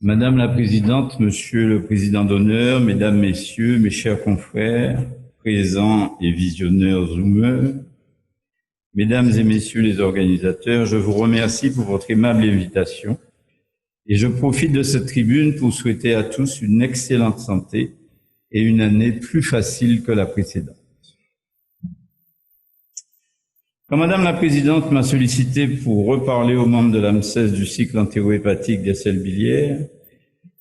Madame la Présidente, Monsieur le Président d'honneur, Mesdames, Messieurs, mes chers confrères, présents et visionneurs zoomeurs, Mesdames et Messieurs les organisateurs, je vous remercie pour votre aimable invitation et je profite de cette tribune pour souhaiter à tous une excellente santé et une année plus facile que la précédente. Quand Madame la Présidente m'a sollicité pour reparler aux membres de l'AMSES du cycle entérohépatique d'Essel-Bilière,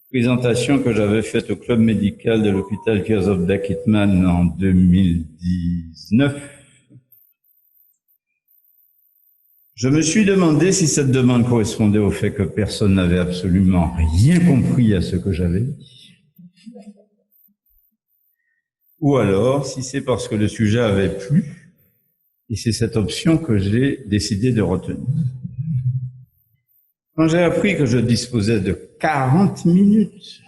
présentation que j'avais faite au club médical de l'hôpital Kaiser Beckman en 2019, je me suis demandé si cette demande correspondait au fait que personne n'avait absolument rien compris à ce que j'avais dit, ou alors si c'est parce que le sujet avait plu, et c'est cette option que j'ai décidé de retenir. Quand j'ai appris que je disposais de 40 minutes,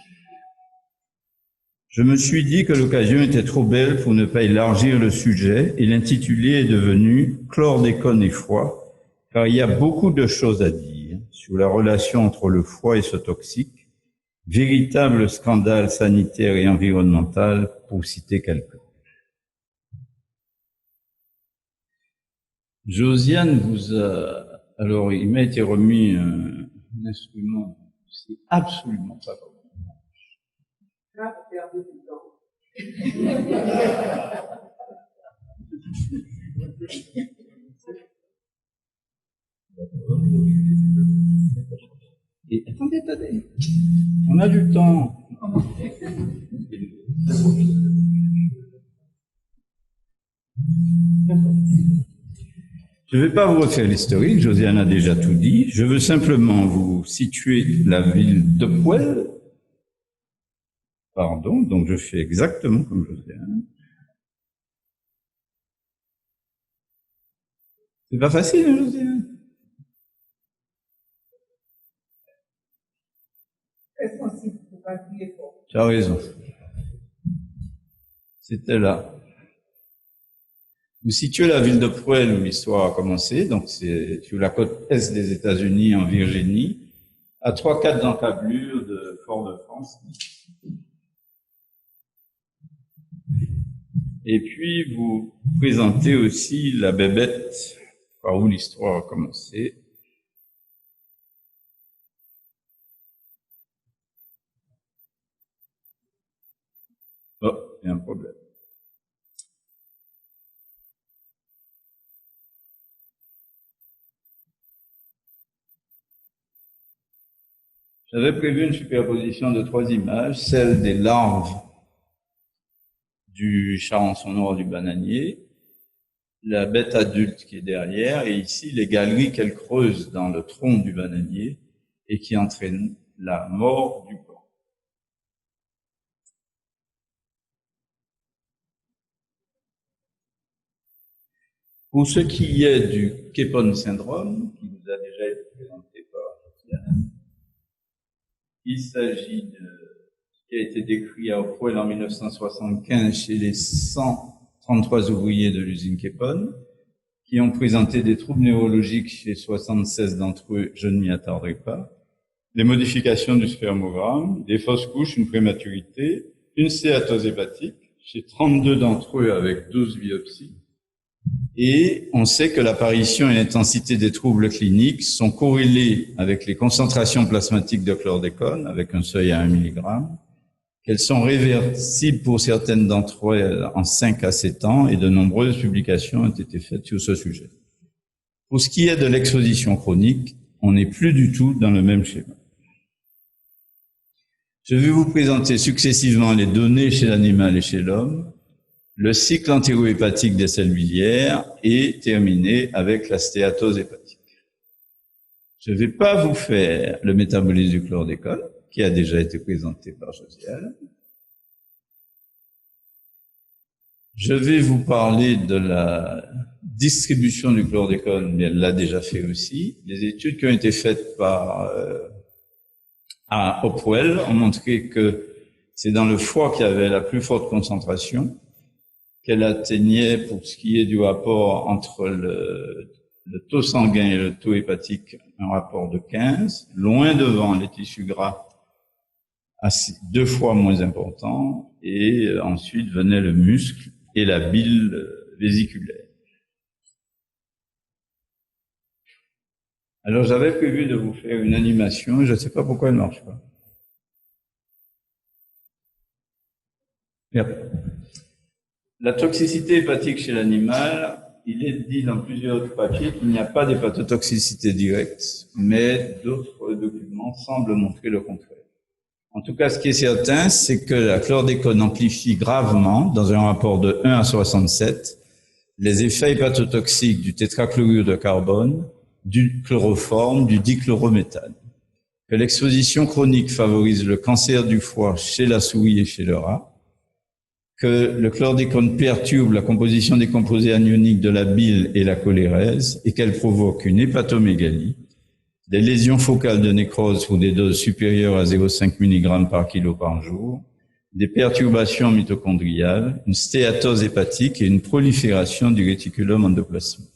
je me suis dit que l'occasion était trop belle pour ne pas élargir le sujet et l'intitulé est devenu « Chlordécone et foie », car il y a beaucoup de choses à dire sur la relation entre le foie et ce toxique, véritable scandale sanitaire et environnemental pour citer quelqu'un. Josiane vous a... Alors, il m'a été remis un instrument, c'est absolument pas comme ça. Et attendez, on a du temps. Je ne vais pas vous refaire l'historique, Josiane a déjà tout dit. Je veux simplement vous situer la ville de Poel. Pardon, donc je fais exactement comme Josiane. C'est pas facile, hein, Josiane? Tu as raison. C'était là. Vous situez la ville de Poel où l'histoire a commencé, donc c'est sur la côte est des États-Unis, en Virginie, à 3-4 d'encablure de Fort-de-France. Et puis vous présentez aussi la bébête par où l'histoire a commencé. Oh, il y a un problème. J'avais prévu une superposition de 3 images, celle des larves du charançon noir du bananier, la bête adulte qui est derrière, et ici les galeries qu'elle creuse dans le tronc du bananier et qui entraînent la mort du corps. Pour ce qui est du Kepon syndrome, qui vous a déjà été présenté par Josiane, il s'agit de ce qui a été décrit à Poel en 1975 chez les 133 ouvriers de l'usine Kepon, qui ont présenté des troubles neurologiques chez 76 d'entre eux, je ne m'y attardrai pas, des modifications du spermogramme, des fausses couches, une prématurité, une stéatose hépatique, chez 32 d'entre eux avec 12 biopsies. Et on sait que l'apparition et l'intensité des troubles cliniques sont corrélées avec les concentrations plasmatiques de chlordécone, avec un seuil à 1 mg, qu'elles sont réversibles pour certaines d'entre elles en 5 à 7 ans, et de nombreuses publications ont été faites sur ce sujet. Pour ce qui est de l'exposition chronique, on n'est plus du tout dans le même schéma. Je vais vous présenter successivement les données chez l'animal et chez l'homme, le cycle entérohépatique d'Essel-Bilière et terminer avec la stéatose hépatique. Je ne vais pas vous faire le métabolisme du chlordécone, qui a déjà été présenté par Josiane. Je vais vous parler de la distribution du chlordécone, mais elle l'a déjà fait aussi. Les études qui ont été faites par à Hopewell ont montré que c'est dans le foie qu'il y avait la plus forte concentration, qu'elle atteignait, pour ce qui est du rapport entre le taux sanguin et le taux hépatique, un rapport de 15, loin devant les tissus gras 2 fois moins important, et ensuite venait le muscle et la bile vésiculaire. Alors j'avais prévu de vous faire une animation, je ne sais pas pourquoi elle ne marche pas. La toxicité hépatique chez l'animal, il est dit dans plusieurs papiers qu'il n'y a pas d'hépatotoxicité directe, mais d'autres documents semblent montrer le contraire. En tout cas, ce qui est certain, c'est que la chlordécone amplifie gravement, dans un rapport de 1 à 67, les effets hépatotoxiques du tétrachlorure de carbone, du chloroforme, du dichlorométhane. Que l'exposition chronique favorise le cancer du foie chez la souris et chez le rat, que le chlordécone perturbe la composition des composés anioniques de la bile et la cholérèse et qu'elle provoque une hépatomégalie, des lésions focales de nécrose pour des doses supérieures à 0,5 mg par kilo par jour, des perturbations mitochondriales, une stéatose hépatique et une prolifération du réticulum endoplasmique.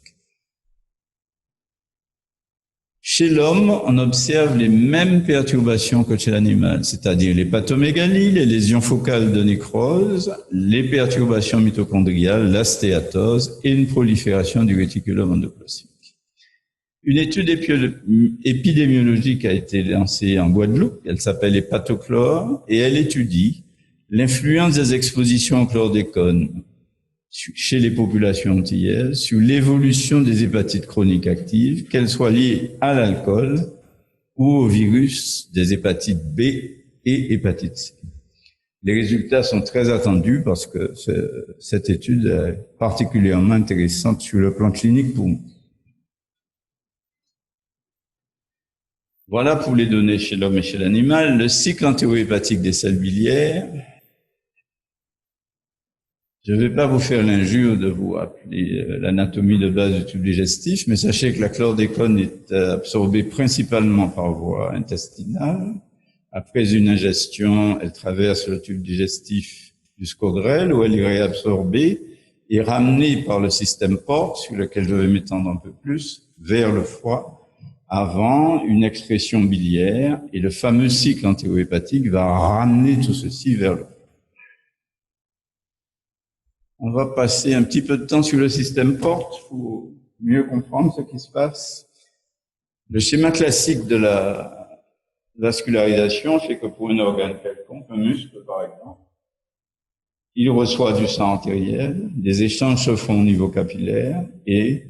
Chez l'homme, on observe les mêmes perturbations que chez l'animal, c'est-à-dire l'hépatomégalie, les lésions focales de nécrose, les perturbations mitochondriales, la stéatose et une prolifération du réticulum endoplasmique. Une étude épidémiologique a été lancée en Guadeloupe, elle s'appelle Hépatochlore, et elle étudie l'influence des expositions au chlordécone chez les populations antillaises sur l'évolution des hépatites chroniques actives, qu'elles soient liées à l'alcool ou au virus des hépatites B et hépatite C. Les résultats sont très attendus parce que cette étude est particulièrement intéressante sur le plan clinique pour nous. Voilà pour les données chez l'homme et chez l'animal. Le cycle entérohépatique des selles biliaires. Je ne vais pas vous faire l'injure de vous rappeler l'anatomie de base du tube digestif, mais sachez que la chlordécone est absorbée principalement par voie intestinale. Après une ingestion, elle traverse le tube digestif jusqu'au grêle où elle est réabsorbée et ramenée par le système porte, sur lequel je vais m'étendre un peu plus, vers le foie, avant une excrétion biliaire, et le fameux cycle entérohépatique va ramener tout ceci vers le foie. On va passer un petit peu de temps sur le système porte pour mieux comprendre ce qui se passe. Le schéma classique de la vascularisation, c'est que pour un organe quelconque, un muscle par exemple, il reçoit du sang artériel, des échanges se font au niveau capillaire et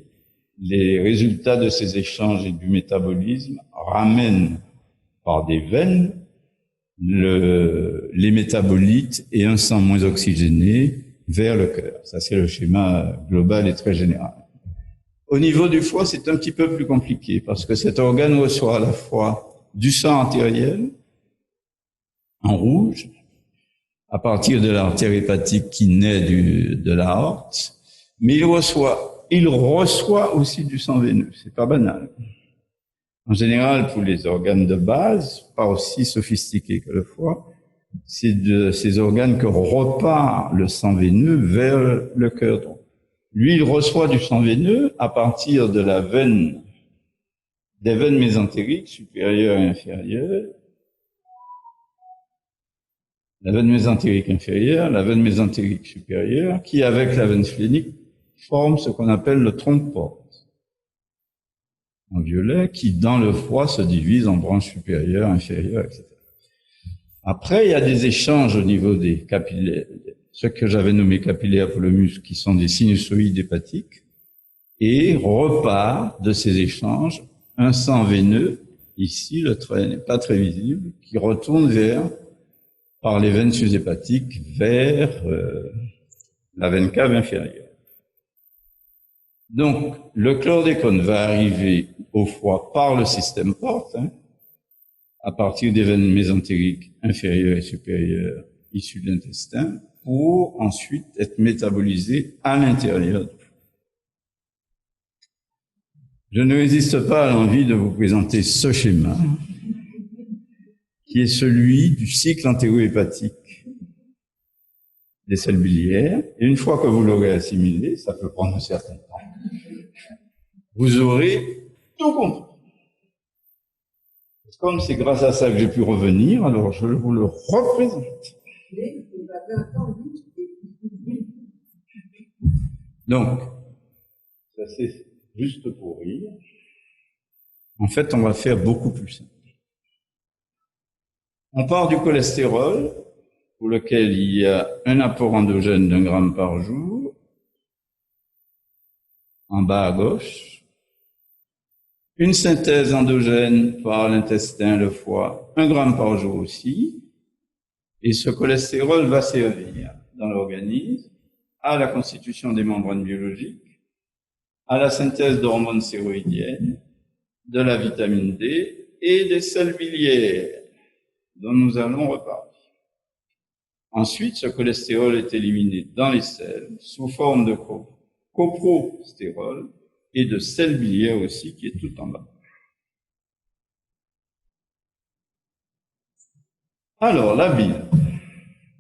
les résultats de ces échanges et du métabolisme ramènent par des veines les métabolites et un sang moins oxygéné vers le cœur. Ça, c'est le schéma global et très général. Au niveau du foie, c'est un petit peu plus compliqué parce que cet organe reçoit à la fois du sang artériel en rouge à partir de l'artère hépatique qui naît de l'aorte, mais il reçoit aussi du sang veineux. C'est pas banal. En général, pour les organes de base, pas aussi sophistiqués que le foie, c'est de ces organes que repart le sang veineux vers le cœur droit. Lui, il reçoit du sang veineux à partir de des veines mésentériques supérieures et inférieures, la veine mésentérique inférieure, la veine mésentérique supérieure, qui, avec la veine phlénique, forme ce qu'on appelle le tronc-porte, en violet, qui, dans le foie, se divise en branches supérieures, inférieures, etc. Après, il y a des échanges au niveau des capillaires, ce que j'avais nommé capillaires pour le muscle, qui sont des sinusoïdes hépatiques, et repart de ces échanges un sang veineux, ici le trait n'est pas très visible, qui retourne par les veines sus-hépatiques vers la veine cave inférieure. Donc, le chlordécone va arriver au foie par le système porte, à partir des veines mésentériques inférieures et supérieures issues de l'intestin, pour ensuite être métabolisé à l'intérieur du foie. Je ne résiste pas à l'envie de vous présenter ce schéma, qui est celui du cycle entérohépatique des selles biliaires. Et une fois que vous l'aurez assimilé, ça peut prendre un certain temps, vous aurez tout compris. Comme c'est grâce à ça que j'ai pu revenir, alors je vous le représente. Donc, ça c'est juste pour rire. En fait, on va faire beaucoup plus simple. On part du cholestérol, pour lequel il y a un apport endogène d'1 gramme par jour, en bas à gauche, une synthèse endogène par l'intestin, le foie, 1 gramme par jour aussi, et ce cholestérol va servir dans l'organisme à la constitution des membranes biologiques, à la synthèse d'hormones stéroïdiennes, de la vitamine D et des sels biliaires, dont nous allons reparler. Ensuite, ce cholestérol est éliminé dans les selles sous forme de coprostérol et de sels biliaires aussi, qui est tout en bas. Alors, la bile.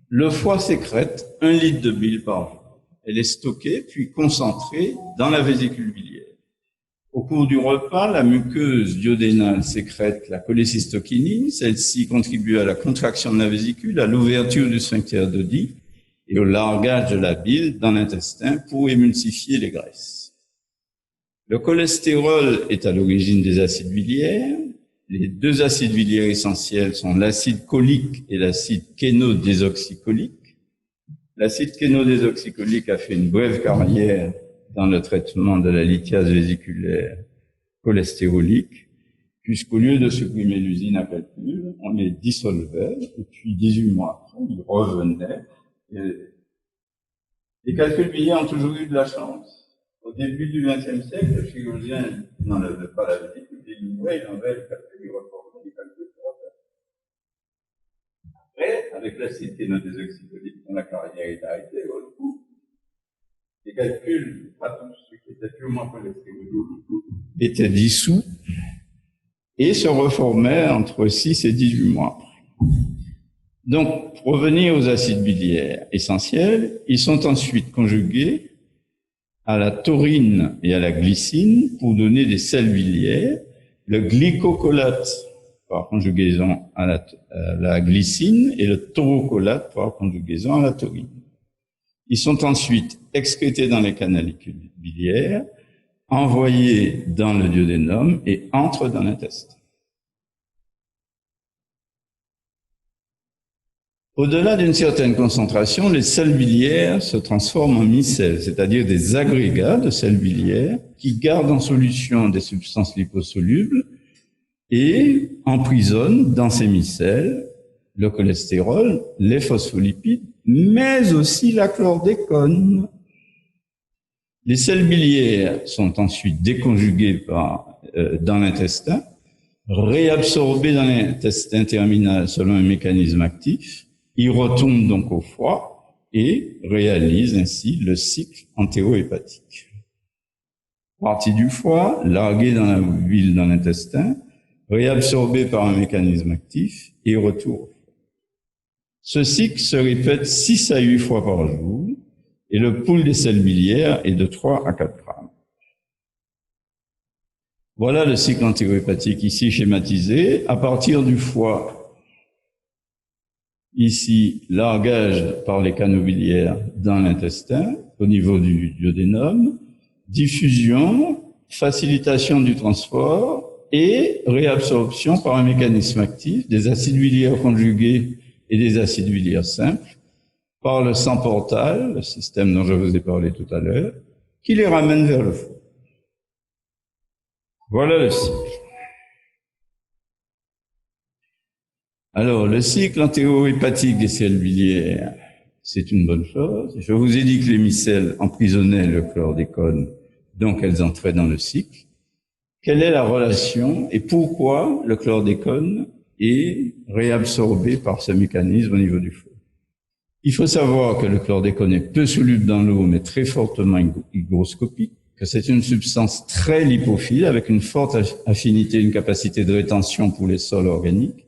Le foie sécrète 1 litre de bile par jour. Elle est stockée puis concentrée dans la vésicule biliaire. Au cours du repas, la muqueuse duodénale sécrète la cholécystokinine. Celle-ci contribue à la contraction de la vésicule, à l'ouverture du sphincter d'Oddi et au largage de la bile dans l'intestin pour émulsifier les graisses. Le cholestérol est à l'origine des acides biliaires. Les 2 acides biliaires essentiels sont l'acide cholique et l'acide kénodésoxycholique. L'acide kénodésoxycholique a fait une brève carrière dans le traitement de la lithiase vésiculaire cholestérolique, puisqu'au lieu de supprimer l'usine à calcul, on les dissolvait, et puis 18 mois après, ils revenaient. Les calculs biliaires ont toujours eu de la chance. Au début du XXe siècle, le chirurgien n'enlevait pas la vésicule, il ouvrait, il enlevait le calcul, il reformait les calculs pour refaire. Après, avec l'acide kénodésoxycholique, la carrière est arrêtée, au coup, les calculs, pas tous ceux qui étaient purement cholestéroliques, étaient dissous et se reformaient entre 6 et 18 mois après. Donc, pour revenir aux acides biliaires essentiels, ils sont ensuite conjugués à la taurine et à la glycine pour donner des sels biliaires, le glycocolate par conjugaison à la glycine et le taurocolate par conjugaison à la taurine. Ils sont ensuite excrétés dans les canalicules biliaires, envoyés dans le duodénum et entrent dans l'intestin. Au-delà d'une certaine concentration, les sels biliaires se transforment en micelles, c'est-à-dire des agrégats de sels biliaires qui gardent en solution des substances liposolubles et emprisonnent dans ces micelles le cholestérol, les phospholipides, mais aussi la chlordécone. Les sels biliaires sont ensuite déconjugués dans l'intestin, réabsorbés dans l'intestin terminal selon un mécanisme actif. Ils retournent donc au foie et réalisent ainsi le cycle entérohépatique. Partie du foie, larguée dans la bile dans l'intestin, réabsorbée par un mécanisme actif et retour au foie. Ce cycle se répète 6 à 8 fois par jour et le pool des sels biliaires est de 3 à 4 grammes. Voilà le cycle entérohépatique ici schématisé. À partir du foie, ici, largage par les canaux biliaires dans l'intestin, au niveau du duodénum, diffusion, facilitation du transport et réabsorption par un mécanisme actif des acides biliaires conjugués et des acides biliaires simples par le sang portal, le système dont je vous ai parlé tout à l'heure, qui les ramène vers le foie. Voilà le cycle. Alors, le cycle entérohépatique des sels biliaires, c'est une bonne chose. Je vous ai dit que les micelles emprisonnaient le chlordécone, donc elles entraient dans le cycle. Quelle est la relation et pourquoi le chlordécone est réabsorbé par ce mécanisme au niveau du foie? Il faut savoir que le chlordécone est peu soluble dans l'eau, mais très fortement hygroscopique, que c'est une substance très lipophile, avec une forte affinité, une capacité de rétention pour les sols organiques,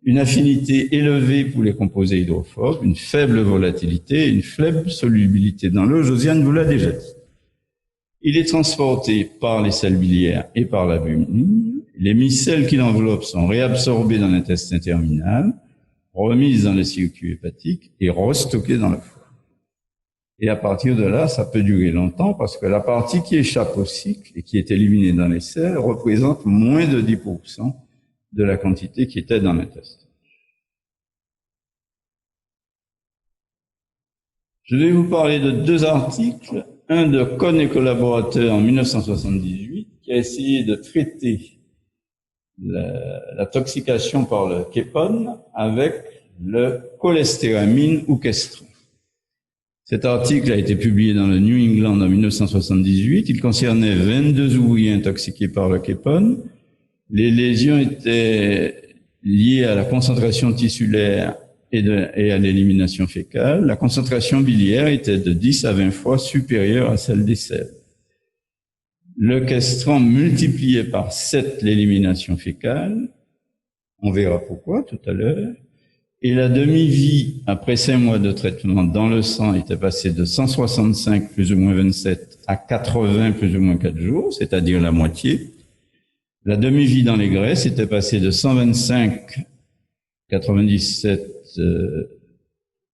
une affinité élevée pour les composés hydrophobes, une faible volatilité, une faible solubilité dans l'eau. Josiane vous l'a déjà dit. Il est transporté par les sels biliaires et par l'albumine, Les micelles qui l'enveloppent sont réabsorbées dans l'intestin terminal, remises dans le circuit hépatique et restockées dans le foie. Et à partir de là, ça peut durer longtemps parce que la partie qui échappe au cycle et qui est éliminée dans les selles représente moins de 10% de la quantité qui était dans l'intestin. Je vais vous parler de deux articles, un de Cohn et collaborateurs en 1978 qui a essayé de traiter la toxication par le képone avec le cholestéramine ou questron. Cet article a été publié dans le New England en 1978. Il concernait 22 ouvriers intoxiqués par le képone. Les lésions étaient liées à la concentration tissulaire et à l'élimination fécale. La concentration biliaire était de 10 à 20 fois supérieure à celle des selles. Le questron multipliait par 7 l'élimination fécale. On verra pourquoi tout à l'heure. Et la demi-vie, après 5 mois de traitement dans le sang, était passée de 165 plus ou moins 27 à 80 plus ou moins 4 jours, c'est-à-dire la moitié. La demi-vie dans les graisses était passée de 125, 97,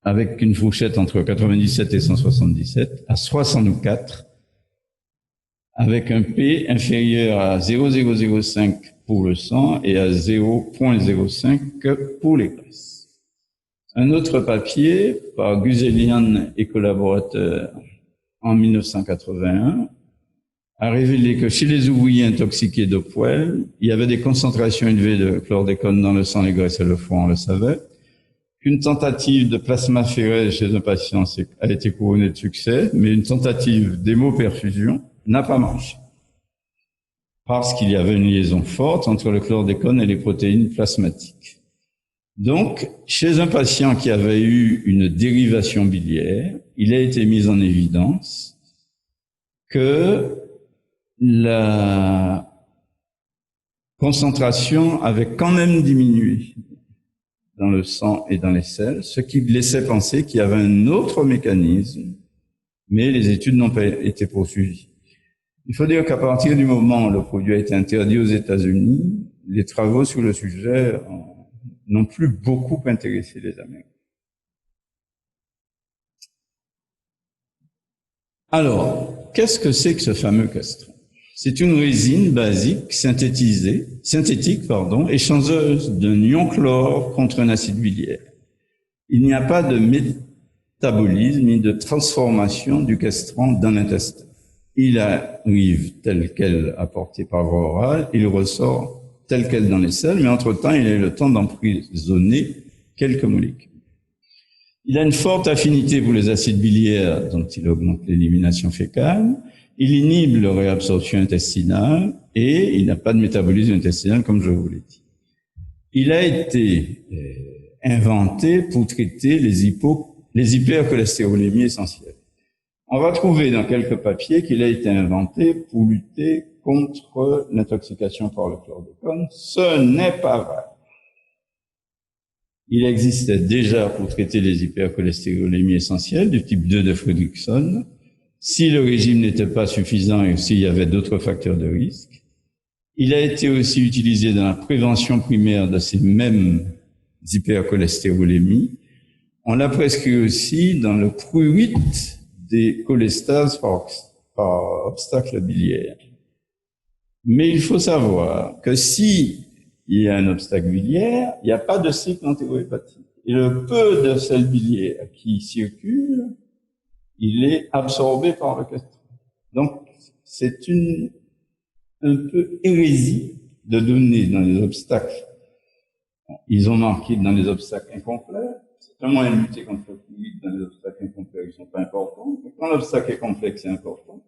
avec une fourchette entre 97 et 177, à 64, avec un P inférieur à 0,005 pour le sang et à 0,05 pour les graisses. Un autre papier par Guzelian et collaborateurs en 1981 a révélé que chez les ouvriers intoxiqués de poêle, il y avait des concentrations élevées de chlordécone dans le sang, les graisses et le foie, on le savait, qu'une tentative de plasmaphérèse chez un patient a été couronnée de succès, mais une tentative d'hémoperfusion n'a pas marché. Parce qu'il y avait une liaison forte entre le chlordécone et les protéines plasmatiques. Donc, chez un patient qui avait eu une dérivation biliaire, il a été mis en évidence que la concentration avait quand même diminué dans le sang et dans les selles, ce qui laissait penser qu'il y avait un autre mécanisme, mais les études n'ont pas été poursuivies. Il faut dire qu'à partir du moment où le produit a été interdit aux États-Unis, les travaux sur le sujet n'ont plus beaucoup intéressé les Américains. Alors, qu'est-ce que c'est que ce fameux questron? C'est une résine basique synthétique, échangeuse d'un ion chlore contre un acide biliaire. Il n'y a pas de métabolisme ni de transformation du questron dans l'intestin. Il arrive tel quel apporté par voie orale, il ressort tel quel dans les selles, mais entre-temps, il a eu le temps d'emprisonner quelques molécules. Il a une forte affinité pour les acides biliaires, dont il augmente l'élimination fécale. Il inhibe la réabsorption intestinale et il n'a pas de métabolisme intestinal, comme je vous l'ai dit. Il a été inventé pour traiter les hypercholestérolémies essentielles. On va trouver dans quelques papiers qu'il a été inventé pour lutter contre l'intoxication par le chlordécone. Ce n'est pas vrai. Il existait déjà pour traiter les hypercholestérolémies essentielles du type 2 de Fredrickson, si le régime n'était pas suffisant et s'il y avait d'autres facteurs de risque. Il a été aussi utilisé dans la prévention primaire de ces mêmes hypercholestérolémies. On l'a prescrit aussi dans le prurit des cholestases par obstacle biliaire. Mais il faut savoir que si il y a un obstacle biliaire, il n'y a pas de cycle entérohépatique. Et le peu de sel biliaire qui circule, il est absorbé par le questron. Donc, c'est un peu hérésie de donner dans les obstacles. Ils ont marqué dans les obstacles incomplets. C'est un moyen de lutter contre le fluide dans les obstacles incomplets qui ne sont pas importants. Mais quand l'obstacle est complexe et important,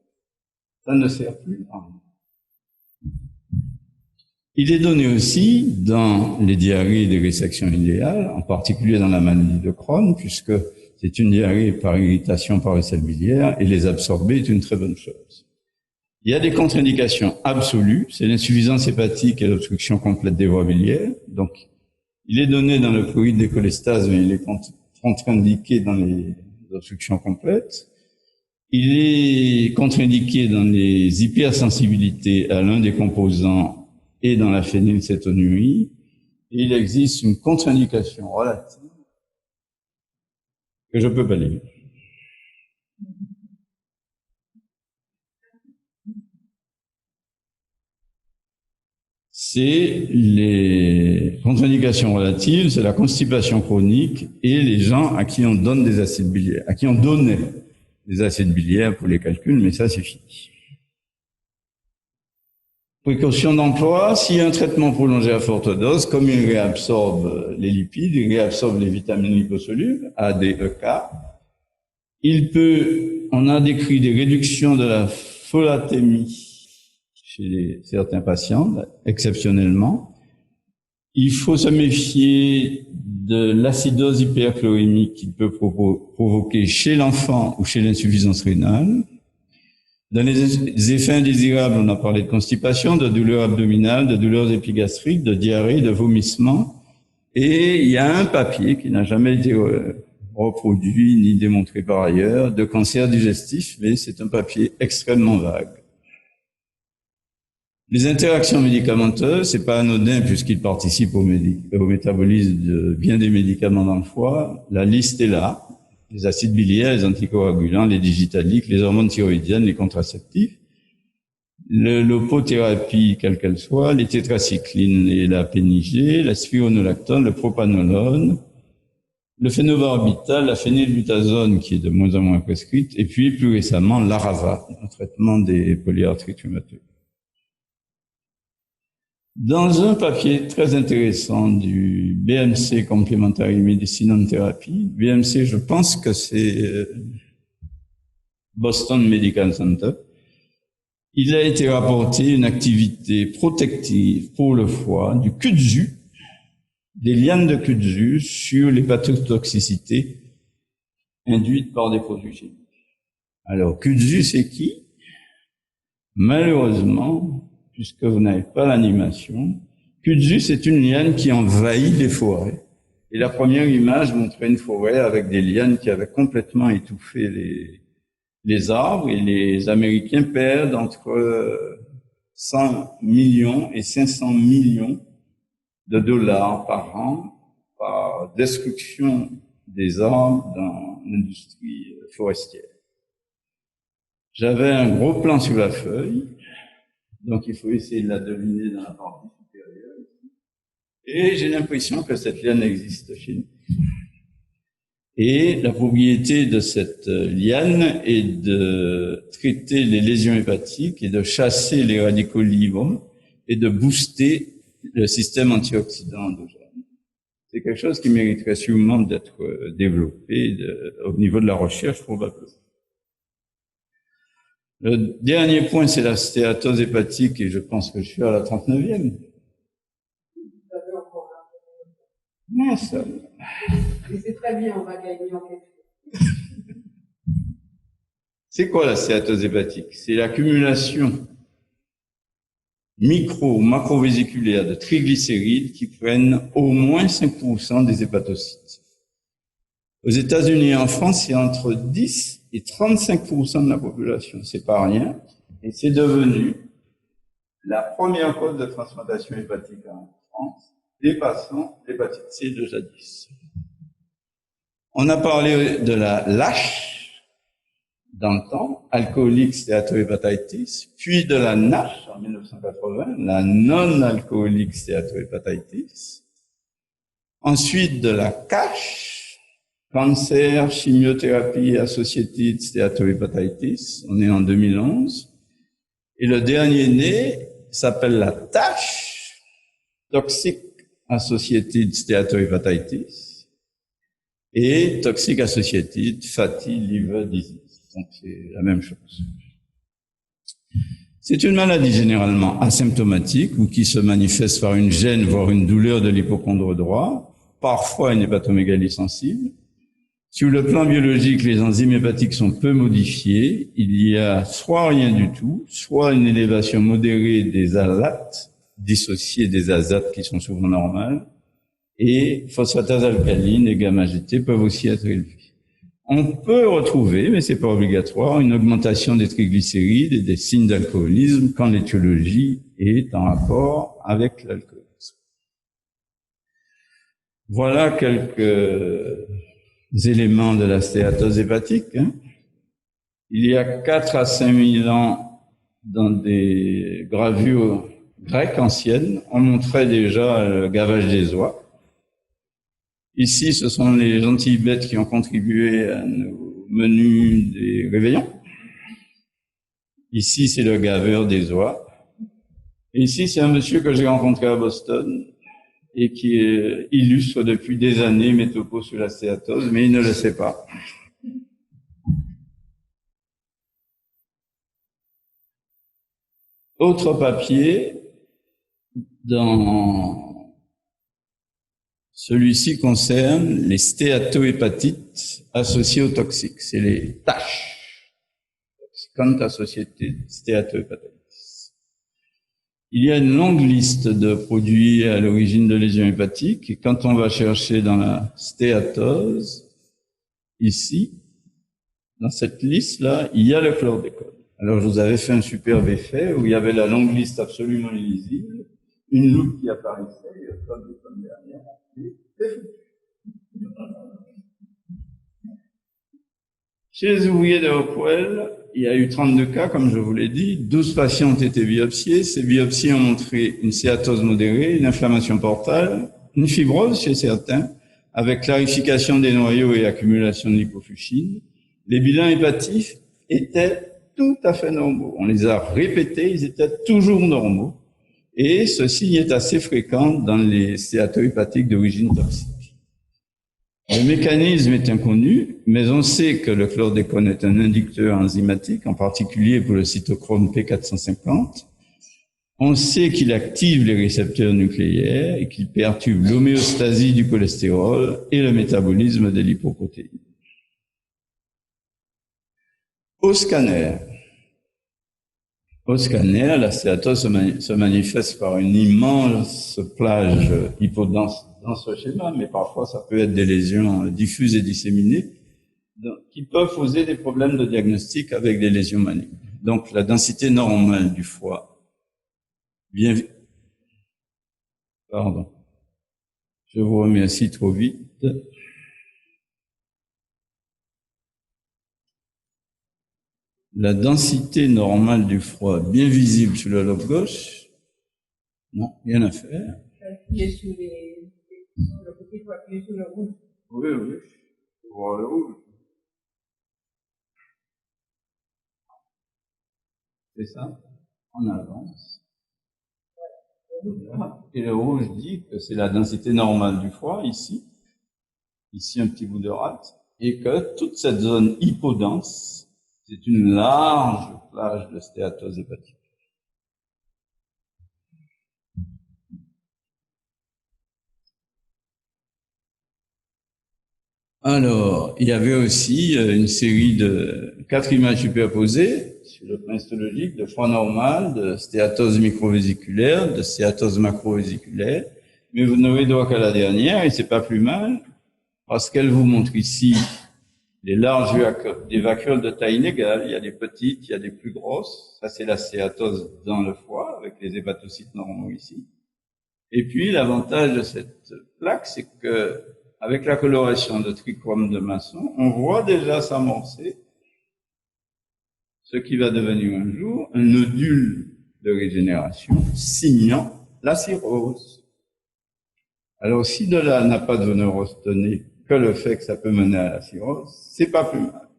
ça ne sert plus à rien. Il est donné aussi dans les diarrhées des résections idéales, en particulier dans la maladie de Crohn, puisque c'est une diarrhée par irritation par les selles biliaires, et les absorber est une très bonne chose. Il y a des contre-indications absolues, c'est l'insuffisance hépatique et l'obstruction complète des voies biliaires. Donc, il est donné dans le fluide des cholestases, mais il est contre-indiqué dans les obstructions complètes. Il est contre-indiqué dans les hypersensibilités à l'un des composants et dans la phénylcétonurie. Et il existe une contre-indication relative que je peux pas lire. C'est les contre-indications relatives, c'est la constipation chronique et les gens à qui on donne des acides biliaires, à qui on donnait des acides biliaires pour les calculs, mais ça c'est fini. Précaution d'emploi, s'il y a un traitement prolongé à forte dose, comme il réabsorbe les lipides, il réabsorbe les vitamines liposolubles, A, D, E, K, on a décrit des réductions de la folatémie chez certains patients, exceptionnellement. Il faut se méfier de l'acidose hyperchlorémique qu'il peut provoquer chez l'enfant ou chez l'insuffisance rénale. Dans les effets indésirables, on a parlé de constipation, de douleurs abdominales, de douleurs épigastriques, de diarrhée, de vomissements. Et il y a un papier qui n'a jamais été reproduit ni démontré par ailleurs, de cancer digestif, mais c'est un papier extrêmement vague. Les interactions médicamenteuses, c'est pas anodin puisqu'ils participent au métabolisme de bien des médicaments dans le foie. La liste est là. Les acides biliaires, les anticoagulants, les digitaliques, les hormones thyroïdiennes, les contraceptifs, l'opothérapie, quelle qu'elle soit, les tétracyclines et la pénigée, la spironolactone, le propanolone, le phénobarbital, la phénylbutazone qui est de moins en moins prescrite, et puis plus récemment l'Arava, un traitement des polyarthrites rhumateuses. Dans un papier très intéressant du BMC Complementary Medicine Therapy, BMC, je pense que c'est Boston Medical Center, il a été rapporté une activité protective pour le foie du kudzu, des lianes de kudzu sur l'hépatotoxicité induite par des produits chimiques. Alors, kudzu, c'est qui? Malheureusement, puisque vous n'avez pas l'animation, kudzu, c'est une liane qui envahit les forêts. Et la première image montrait une forêt avec des lianes qui avaient complètement étouffé les arbres, et les Américains perdent entre 100 millions et 500 millions de dollars par an par destruction des arbres dans l'industrie forestière. J'avais un gros plan sur la feuille, donc il faut essayer de la deviner dans la partie supérieure. Et j'ai l'impression que cette liane existe chez nous. Et la propriété de cette liane est de traiter les lésions hépatiques et de chasser les radicaux libres et de booster le système antioxydant endogène. C'est quelque chose qui mériterait sûrement d'être développé au niveau de la recherche probablement. Le dernier point, c'est la stéatose hépatique, et je pense que je suis à la 39e. Non, ça. Mais c'est très bien, on va gagner en question. C'est quoi la stéatose hépatique? C'est l'accumulation micro- ou macrovésiculaire de triglycérides qui prennent au moins 5% des hépatocytes. Aux États-Unis et en France, c'est entre 10 et 35% de la population. C'est pas rien. Et c'est devenu la première cause de transplantation hépatique en France, dépassant l'hépatite C de jadis. On a parlé de la LASH dans le temps, alcoolique stéatohépatitis, puis de la NASH en 1980, la non-alcoolique stéatohépatitis, ensuite de la CASH, cancer, chimiothérapie associated stéatohépatitis, on est en 2011, et le dernier né s'appelle la TASH, toxic associated steatohepatitis, et toxic associated fatty liver disease. Donc c'est la même chose. C'est une maladie généralement asymptomatique ou qui se manifeste par une gêne, voire une douleur de l'hypocondre droit, parfois une hépatomégalie sensible. Sur le plan biologique, les enzymes hépatiques sont peu modifiées. Il y a soit rien du tout, soit une élévation modérée des alates, dissociée des azates qui sont souvent normales, et phosphatase alcaline et gamma-GT peuvent aussi être élevés. On peut retrouver, mais c'est pas obligatoire, une augmentation des triglycérides et des signes d'alcoolisme quand l'étiologie est en rapport avec l'alcoolisme. Voilà quelques éléments de la stéatose hépatique. Il y a 4 à 5 000 ans, dans des gravures grecques anciennes, on montrait déjà le gavage des oies. Ici, ce sont les gentilles bêtes qui ont contribué à nos menus des réveillons. Ici, c'est le gaveur des oies. Et ici, c'est un monsieur que j'ai rencontré à Boston et qui illustre depuis des années mes topos sur la stéatose, mais il ne le sait pas. Autre papier, celui-ci concerne les stéatohépatites associées aux toxiques. C'est les taches toxicantes associées à stéatohépatites. Il y a une longue liste de produits à l'origine de lésions hépatiques. Et quand on va chercher dans la stéatose, ici, dans cette liste-là, il y a le chlordécone. Alors, je vous avais fait un superbe effet où il y avait la longue liste absolument illisible, une loupe qui apparaissait, et le chlordécone derrière, et c'est foutu. Chez les ouvriers de Hopewell, il y a eu 32 cas, comme je vous l'ai dit. 12 patients ont été biopsiés. Ces biopsies ont montré une stéatose modérée, une inflammation portale, une fibrose chez certains, avec clarification des noyaux et accumulation de lipofuscine. Les bilans hépatifs étaient tout à fait normaux. On les a répétés, ils étaient toujours normaux. Et ce signe est assez fréquent dans les stéatohépatiques d'origine toxique. Le mécanisme est inconnu, mais on sait que le chlordécone est un inducteur enzymatique, en particulier pour le cytochrome P450. On sait qu'il active les récepteurs nucléaires et qu'il perturbe l'homéostasie du cholestérol et le métabolisme des lipoprotéines. Au scanner, la stéatose se manifeste par une immense plage hypodense dans ce schéma, mais parfois ça peut être des lésions diffuses et disséminées qui peuvent poser des problèmes de diagnostic avec des lésions malignes. Donc la densité normale du foie, pardon, je vous remercie trop vite. La densité normale du foie bien visible sur le lobe gauche, non, rien à faire. Appuyer sur le côté, il faut appuyer sur le rouge. Oui, oui, voir le rouge. C'est ça, on avance. Et le rouge dit que c'est la densité normale du foie, ici un petit bout de rate, et que toute cette zone hypodense, c'est une large plage de stéatose hépatique. Alors, il y avait aussi une série de 4 images superposées sur le plan histologique de foie normal, de stéatose microvésiculaire, de stéatose macrovésiculaire, mais vous n'aurez droit qu'à la dernière, et c'est pas plus mal, parce qu'elle vous montre ici les larges des vacuoles de taille inégale. Il y a des petites, il y a des plus grosses. Ça, c'est la stéatose dans le foie, avec les hépatocytes normaux ici. Et puis, l'avantage de cette plaque, c'est que, avec la coloration de trichrome de Masson, on voit déjà s'amorcer ce qui va devenir un jour un nodule de régénération signant la cirrhose. Alors, si de là n'a pas de veneur retenue que le fait que ça peut mener à la cirrhose, c'est pas plus mal.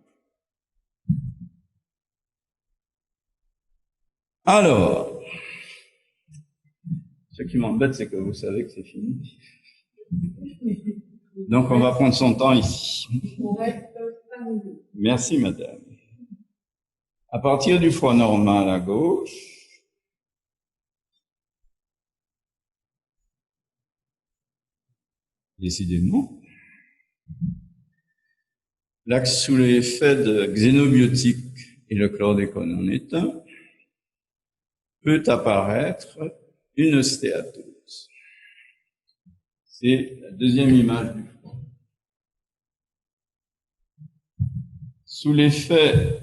Alors, ce qui m'embête, c'est que vous savez que c'est fini. Donc, on va prendre son temps ici. Merci, madame. À partir du foie normal à gauche, décidément, l'axe sous l'effet de xénobiotiques et le chlordécone en est un, peut apparaître une stéatose. C'est la deuxième image du foie. Sous l'effet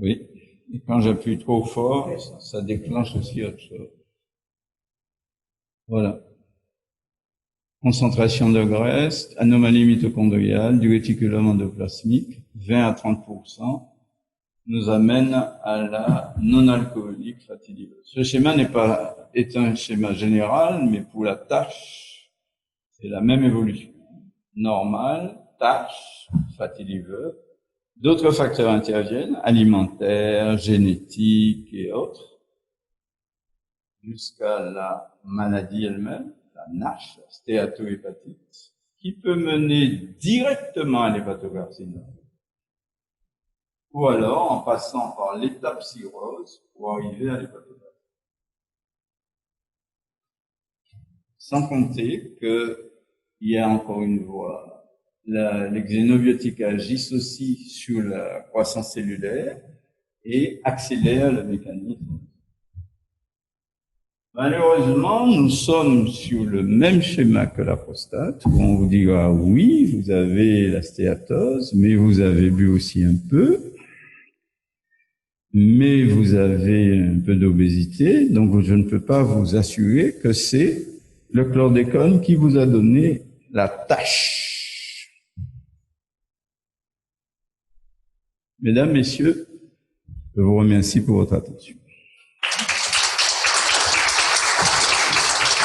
Oui. Et quand j'appuie trop fort, ça déclenche aussi autre chose. Voilà. Concentration de graisse, anomalie mitochondriale, du réticulum endoplasmique, 20 à 30%, nous amène à la non-alcoolique fatty liver. Ce schéma est un schéma général, mais pour la tâche, c'est la même évolution. Normal, tâche, fatty liver. D'autres facteurs interviennent, alimentaires, génétiques et autres, jusqu'à la maladie elle-même, la NASH, la stéatohépatite, qui peut mener directement à l'hépatocarcinome, ou alors en passant par l'étape cirrhose pour arriver à l'hépatocarcinome. Sans compter qu'il y a encore une voie. Les xénobiotiques agissent aussi sur la croissance cellulaire et accélèrent le mécanisme. Malheureusement, nous sommes sur le même schéma que la prostate, où on vous dira oui, vous avez la stéatose, mais vous avez bu aussi un peu, mais vous avez un peu d'obésité, donc je ne peux pas vous assurer que c'est le chlordécone qui vous a donné la tâche. Mesdames, Messieurs, je vous remercie pour votre attention.